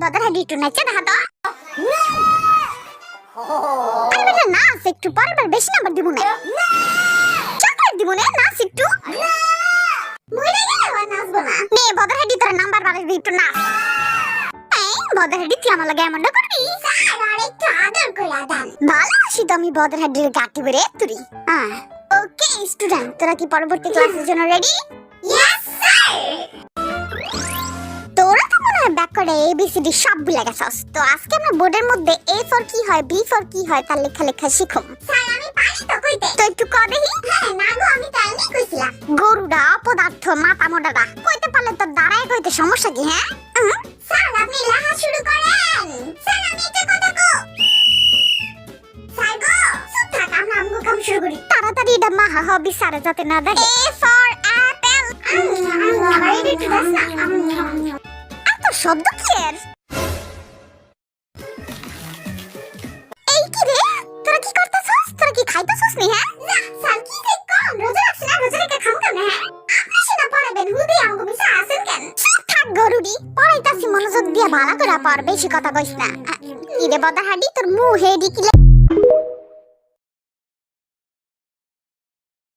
বদর হাডি একটু নাচে দেখা তো। আরে বেটা নাচ একটু, পরের বার বেশি নাম্বার দিব না। চকলেট দিব না, নাচ একটু। মরে গেলে আবার নাচবো না। নে বদর হাডি তোর নাম্বার বাড়াবি একটু নাচ। এই বদর হাডি তুই আমার লাগে এমনটা করবি? স্যার আর একটু আদর করে দেন। ভালোবাসি তো আমি বদর হাডির গাটি বেরে তুরি। ওকে স্টুডেন্ট, তোরা কি পরবর্তী ক্লাসের জন্য রেডি? Yes sir. তোরা তো মনে হয় ব্যাক করে ABCD সব ভুলে গেছস। তো আজকে আমরা বোর্ডের মধ্যে A ফর কি হয়, B ফর কি হয় তার লেখা শিখব। স্যার আমি পারি তো কইতে। তো একটু কর দেখি। হ্যাঁ না গো, আমি তাই নি কইছিলাম। গরুডা অপদার্থ মাথা মোটাটা কইতে পারলে তো দাঁড়ায় কইতে সমস্যা কি? হ্যাঁ স্যার আপনি লেখা শুরু করেন। স্যার আমি একটা কথা কও। স্যার গো চুপ থাক, আমরা আমগো কাম শুরু করি। তাড়াতাড়ি এটা মাহা হবি স্যার যাতে না দেখে। A for Apple. আমার এটা একটু দাস না। এত শব্দ কি এর? এই কি রে, তোরা কি করতেছস? তোরা কি খাইতেছস নি? হ্যাঁ না স্যার, কি যে কম রোজা রাখছি না, রোজা রেখে খাম কেন? হ্যাঁ আপনি সেটা পড়াবেন, হুদি আমগো মিছা আছেন কেন? চুপ থাক গরুডি, পড়াইতাছি মনোযোগ দিয়ে ভালো করে পড়, বেশি কথা কইস না। কি রে বদর হাডি, তোর মুখ হেডি কি